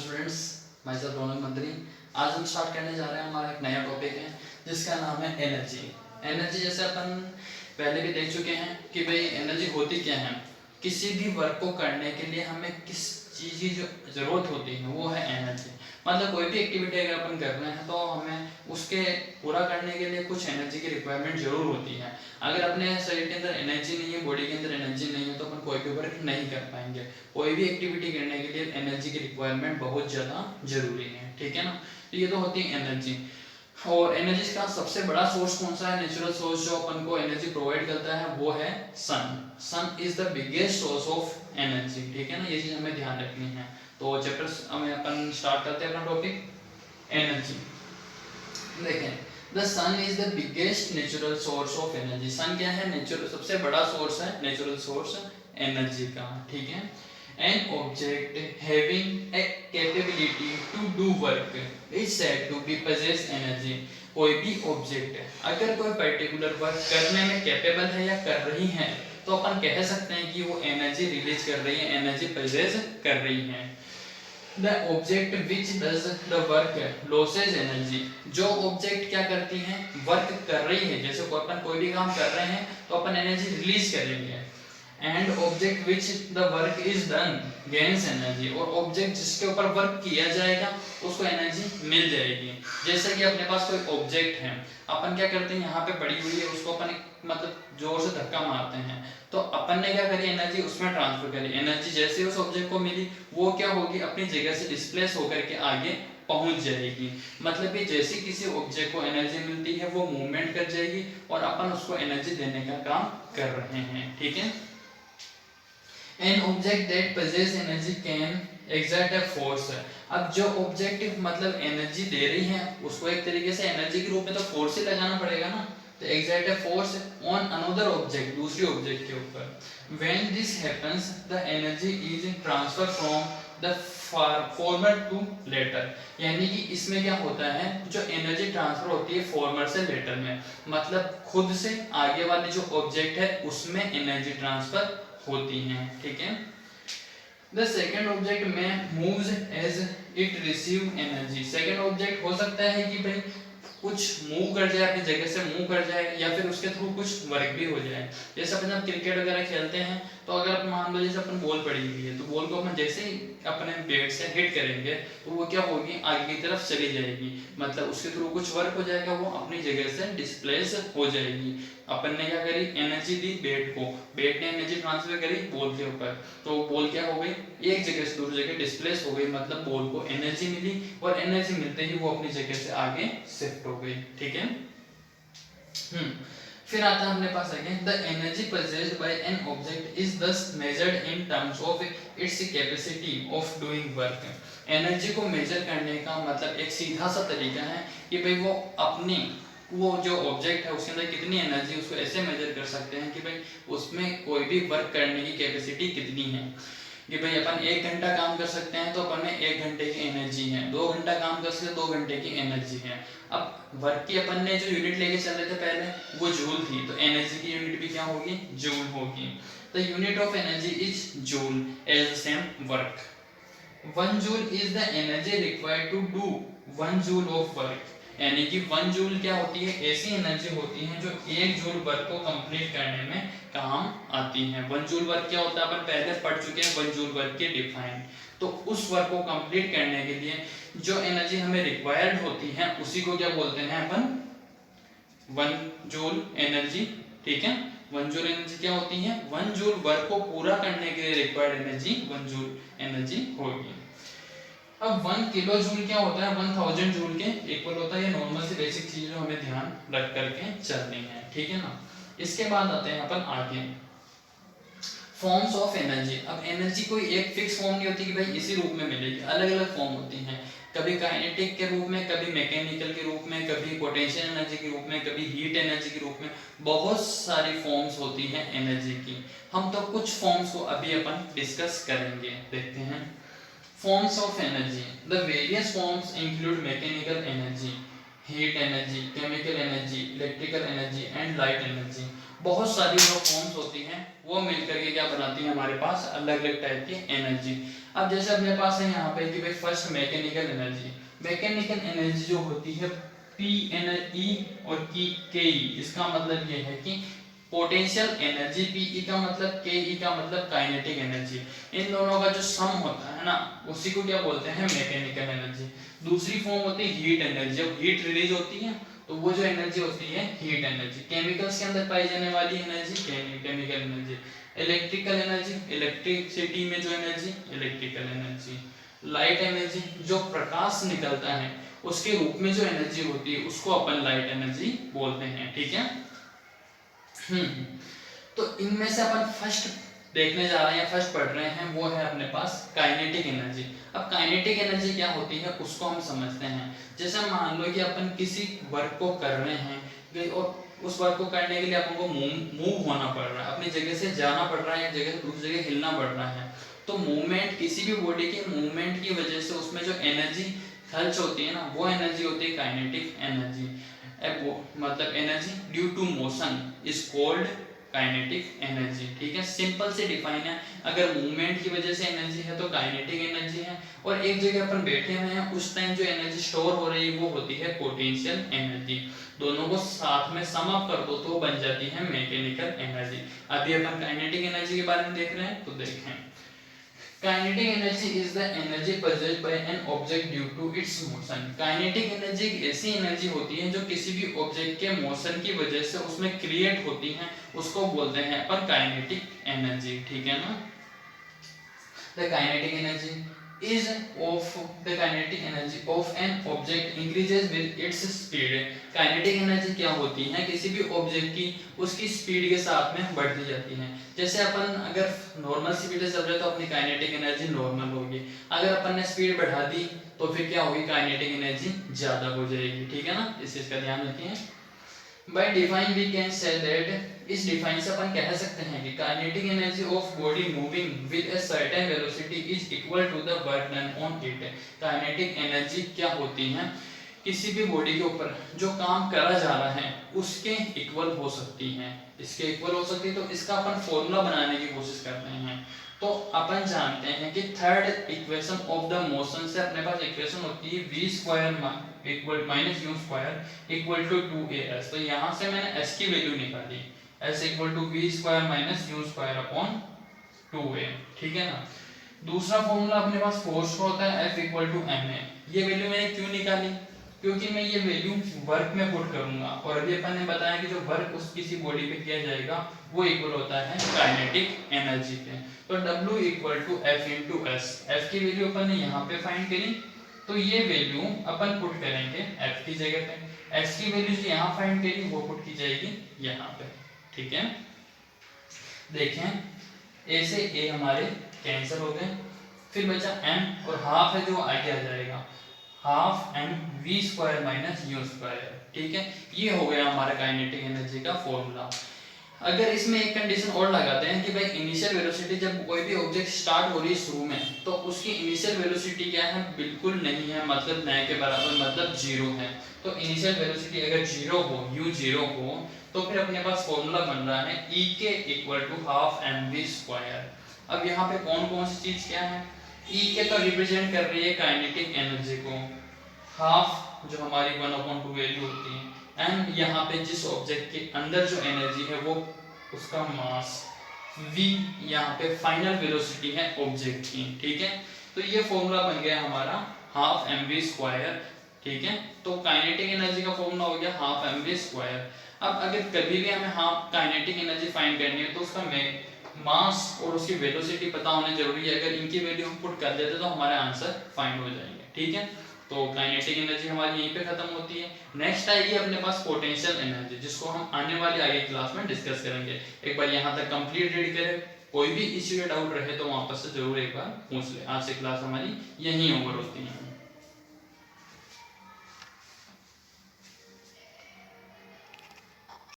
Students, my self रौनक मंत्री। आज हम स्टार्ट करने जा रहे हैं, हमारा एक नया टॉपिक है जिसका नाम है एनर्जी। एनर्जी जैसे अपन पहले भी देख चुके हैं कि भाई एनर्जी होती क्या है। किसी भी वर्क को करने के लिए हमें किस चीज़ की जो ज़रूरत होती है वो है एनर्जी। मतलब कोई भी एक्टिविटी अगर अपन कर रहे हैं तो हमें उसके पूरा करने के लिए कुछ एनर्जी की रिक्वायरमेंट जरूर होती है। अगर अपने शरीर के अंदर एनर्जी नहीं है, बॉडी के अंदर एनर्जी नहीं है तो अपन कोई भी वर्क नहीं कर पाएंगे। कोई भी एक्टिविटी करने के लिए एनर्जी की रिक्वायरमेंट बहुत ज़्यादा जरूरी है, ठीक है ना। तो ये तो होती है एनर्जी। और एनर्जी का सबसे बड़ा सोर्स कौन सा है? नेचुरल सोर्स जो अपन को एनर्जी प्रोवाइड करता है वो है sun. Sun is the biggest source of energy, ठीक है ना। ये चीज हमें ध्यान रखनी है। तो चैप्टर हमें अपन स्टार्ट करते हैं अपना टॉपिक एनर्जी। देखें, the sun is the biggest natural source of energy. Sun क्या है? नेचुरल सबसे बड़ा सोर्स है, नेचुरल सोर्स एनर्जी का, ठीक है। An object having a capability to do work is said to be possess energy। कोई भी ऑब्जेक्ट अगर कोई पर्टिकुलर वर्क करने में कैपेबल है या कर रही है तो अपन कह सकते हैं कि वो एनर्जी रिलीज कर रही है, एनर्जी पोजेस कर रही है। The object which does the work loses energy। जो ऑब्जेक्ट क्या करती है? वर्क कर रही है। जैसे अपन कोई भी काम कर रहे हैं तो अपन एनर्जी रिलीज करेंगे। And object which the work is done gains energy. और ऑब्जेक्ट जिसके ऊपर वर्क किया जाएगा उसको एनर्जी मिल जाएगी। जैसे कि अपने पास कोई ऑब्जेक्ट है, अपन क्या करते हैं, यहाँ पे पड़ी हुई है, उसको अपन मतलब जोर से धक्का मारते हैं तो अपन ने क्या करी, एनर्जी उसमें ट्रांसफर करी। एनर्जी जैसे उस ऑब्जेक्ट को मिली वो क्या होगी, अपनी जगह से डिस्प्लेस होकर के आगे पहुंच जाएगी। मतलब कि जैसे किसी ऑब्जेक्ट को एनर्जी मिलती है वो मूवमेंट कर जाएगी और अपन उसको एनर्जी देने का काम कर रहे हैं, ठीक है। An object that possess energy can exert a force। अब जो ऑब्जेक्ट मतलब एनर्जी दे रही है उसको एक तरीके से एनर्जी के रूप में तो फोर्स ही लगाना पड़ेगा ना। तो exert a force on another object, दूसरी ऑब्जेक्ट के ऊपर। When this happens, the energy is transferred from the former to later। यानी कि इसमें क्या होता है, जो एनर्जी ट्रांसफर होती है फॉर्मर से लेटर में, मतलब खुद से आगे वाली जो ऑब्जेक्ट है उसमें एनर्जी ट्रांसफर होती हैं, ठीक है। The second object में moves as it receive energy। Second object हो सकता है कि भाई कुछ मूव कर जाए, अपनी जगह से मूव कर जाए, या फिर उसके थ्रू कुछ वर्क भी हो जाए। जैसे अपन जब क्रिकेट वगैरह खेलते हैं तो अगर मान लो जैसे अपन बॉल पड़ी हुई है तो बॉल को अपन जैसे ही अपने बैट से हिट करेंगे तो वो क्या होगी, आगे की तरफ चली जाएगी। मतलब उसके थ्रू कुछ वर्क हो जाएगा, वो अपनी जगह से डिस्प्लेस हो जाएगी। अपन ने क्या करी, एनर्जी दी बैट को, बैट ने एनर्जी ट्रांसफर करी बॉल के ऊपर, तो बॉल क्या हो गई, एक जगह से दूसरी जगह डिस्प्लेस हो गई। मतलब बॉल को एनर्जी मिली और एनर्जी मिलते ही वो अपनी जगह से आगे शिफ्ट हो गई, ठीक है। फिर आता है अपने पास आगे, the energy possessed by an object is thus measured in terms of its capacity of doing work। Energy को मेजर करने का मतलब एक सीधा सा तरीका है कि भाई वो जो ऑब्जेक्ट है उसके अंदर कितनी एनर्जी, उसको ऐसे मेजर कर सकते हैं कि भाई उसमें कोई भी वर्क करने की कैपेसिटी कितनी है। कि भाई अपन 1 घंटा काम कर सकते हैं तो अपन में 1 घंटे की एनर्जी है, 2 घंटा काम कर सकते हैं 2 घंटे की एनर्जी है। अब वर्क की अपन ने जो यूनिट लेके चल रहे थे पहले वो जूल थी, तो एनर्जी की यूनिट भी क्या होगी, जूल होगी। The unit of energy is joule as the same work. 1 joule is the energy required to do 1 joule of work. यानी कि 1 जूल क्या होती है, ऐसी एनर्जी होती है जो 1 जूल वर्क को कंप्लीट करने में काम आती है। 1 जूल वर्क क्या होता है अपन पहले पढ़ चुके हैं, 1 जूल वर्क के डिफाइन। तो उस वर्क को कंप्लीट करने के लिए जो एनर्जी हमें रिक्वायर्ड होती है उसी को क्या बोलते हैं अपन, 1 जूल एनर्जी, ठीक है। 1 जूल एनर्जी क्या होती है, 1 जूल वर्क को पूरा करने के लिए रिक्वायर्ड एनर्जी 1 जूल एनर्जी होगी। अब 1 किलो जूल क्या होता है, 1000 जूल के इक्वल होता है। ये नॉर्मल सी बेसिक चीज जो हमें ध्यान रख करके चलनी है, ठीक है ना। इसके बाद आते हैं अपन आगे, फॉर्म्स ऑफ एनर्जी। अब एनर्जी कोई एक फिक्स फॉर्म नहीं होती कि भाई इसी रूप में मिलेगी, अलग अलग फॉर्म होती हैं। कभी काइनेटिक के रूप में, कभी मैकेनिकल के रूप में, कभी पोटेंशियल एनर्जी के रूप में, कभी हीट एनर्जी के रूप में, बहुत सारी फॉर्म्स होती हैं एनर्जी की। हम तो कुछ फॉर्म्स को अभी अपन डिस्कस करेंगे, देखते हैं। Forms of energy. The various forms include mechanical energy, heat energy, chemical energy, electrical energy and light energy। बहुत सारी जो फॉर्म्स होती हैं वो मिलकर के क्या बनाती हैं हमारे पास अलग अलग टाइप की एनर्जी। अब जैसे अपने पास है यहाँ पे कि भाई first mechanical energy, mechanical energy जो होती है पी एन ई और की के ई, इसका मतलब ये है कि पोटेंशियल एनर्जी पी का मतलब के का मतलब काइनेटिक एनर्जी, इन दोनों का जो सम होता है ना उसी को क्या बोलते हैं मैकेनिकल एनर्जी। दूसरी फॉर्म होती है हीट एनर्जी, जब हीट रिलीज होती है तो वो जो एनर्जी होती है हीट एनर्जी। केमिकल्स के अंदर पाई जाने वाली energy chemical energy. Electrical energy, electricity में जो energy electrical energy. Light energy, जो प्रकाश निकलता है उसके रूप में जो एनर्जी होती है उसको अपन लाइट एनर्जी बोलते हैं, ठीक है। तो इनमें से अपन फर्स्ट देखने जा रहे हैं, फर्स्ट पढ़ रहे हैं, वो है अपने पास काइनेटिक एनर्जी। अब काइनेटिक एनर्जी क्या होती है उसको हम समझते हैं। जैसे मान लो कि अपन किसी वर्क को कर रहे हैं और उस वर्क को करने के लिए अपन को मूव होना पड़ रहा है, अपनी जगह से जाना पड़ रहा है, एक जगह से दूसरी जगह हिलना पड़ रहा है। तो मूवमेंट, किसी भी बॉडी के मूवमेंट की वजह से उसमें जो एनर्जी खर्च होती है ना वो एनर्जी होती है काइनेटिक एनर्जी। मतलब energy due to motion is called kinetic energy, ठीक है। सिंपल से डिफाइन है, अगर मूवमेंट की वजह से एनर्जी है तो काइनेटिक एनर्जी है, और एक जगह अपन बैठे हुए हैं उस टाइम जो एनर्जी स्टोर हो रही है वो होती है पोटेंशियल एनर्जी। दोनों को साथ में सम अप कर दो तो बन जाती है मैकेनिकल एनर्जी। अभी अपन काइनेटिक एनर्जी के बारे में देख रहे हैं, तो देखें। Kinetic energy is the energy possessed by an object due to its motion। Kinetic energy एक ऐसी एनर्जी होती है जो किसी भी ऑब्जेक्ट के मोशन की वजह से उसमें क्रिएट होती है, उसको बोलते हैं अपन काइनेटिक एनर्जी, ठीक है ना। The kinetic energy is of the kinetic energy of an object increases with its speed। Kinetic energy क्या होती है, किसी भी ऑब्जेक्ट की उसकी स्पीड के साथ में बढ़ती जाती है। जैसे अपन अगर नॉर्मल स्पीड से चल रहे तो अपनी काइनेटिक एनर्जी नॉर्मल होगी, अगर अपन ने स्पीड बढ़ा दी तो फिर क्या होगी, काइनेटिक एनर्जी ज्यादा हो जाएगी, ठीक है ना। इस चीज का ध्यान रखिए। By define we can say that, इस डिफाइन से अपन कह सकते हैं कि kinetic energy of body moving with a certain velocity is equal to the work done on it. Kinetic energy क्या होती है, किसी भी बॉडी के ऊपर जो काम करा जा रहा है उसके इक्वल हो सकती है, इसके इक्वल हो सकती है। तो इसका अपन फॉर्मूला बनाने की कोशिश करते हैं। तो अपन जानते हैं कि third equation of the motion से अपने पास इक्वेशन होती है v square equal minus u square equal to 2as। तो यहाँ से मैंने s की वैल्यू निकाली, s equal to v square minus u square upon 2a, ठीक है ना। दूसरा फॉर्मूला अपने पास फोर्स का होता है F इक्वल टू ma। ये वैल्यू मैंने क्यों निकाली, क्योंकि मैं ये वैल्यू वर्क में पुट करूंगा, और अभी अपन ने बताया कि जो वर्क उस किसी बॉडी पे किया जाएगा वो इक्वल होता है काइनेटिक एनर्जी पे। तो W equal to F into S, F की वैल्यू अपन ने यहाँ पे फाइंड करी, तो ये वैल्यू अपन पुट करेंगे F की जगह पे, S की वैल्यू जो यहाँ फाइंड करी वो पुट की जाएगी यहाँ पे, ठीक है। देखें A से A हमारे कैंसिल हो गए, फिर बचा m और हाफ है जो आगे आ जाएगा, half m v square minus u square, ठीक है। ये हो गया हमारा काइनेटिक एनर्जी का फॉर्मूला। अगर इसमें एक कंडीशन और लगाते हैं कि भाई इनिशियल वेलोसिटी, जब कोई भी ऑब्जेक्ट स्टार्ट हो रही है शुरू में तो उसकी इनिशियल वेलोसिटी क्या है, बिल्कुल नहीं है, मतलब न के बराबर, मतलब जीरो है। तो इनिशियल वेलोसिटी अगर जीरो हो, u जीरो हो, तो फिर अपने पास फॉर्मूला बन रहा है e के equal to half mv square. अब यहाँ पे कौन कौन सी चीज क्या है, e के तो रिप्रेजेंट कर रही है काइनेटिक एनर्जी को, हाफ जो हमारी 1/2 वैल्यू होती है, एंड यहाँ पे जिस ऑब्जेक्ट के अंदर जो एनर्जी है वो उसका मास, v यहाँ पे फाइनल वेलोसिटी है ऑब्जेक्ट की, ठीक है। तो ये फॉर्मूला बन गया हमारा हाफ mv स्क्वायर, ठीक है। तो काइनेटिक एनर्जी का फॉर्मूला हो गया हाफ mv स्क्वायर। अब अगर कभी भी हमें हाफ काइनेटिक एनर्जी फाइंड करनी है तो उसका मास और उसकी वेलोसिटी पता होना जरूरी है। अगर इनकी वैल्यू हम पुट कर देते तो हमारे आंसर फाइंड हो जाएंगे, ठीक है। तो काइनेटिक एनर्जी हमारी यहीं पे खत्म होती है। नेक्स्ट आएगी अपने पास पोटेंशियल एनर्जी, जिसको हम आने वाली आगे क्लास में डिस्कस करेंगे। एक बार यहाँ तक कंप्लीट रीड करें, कोई भी इश्यू या डाउट रहे तो वापस से जरूर एक बार पूछ ले। आज से क्लास हमारी यहीं ओवर होती है।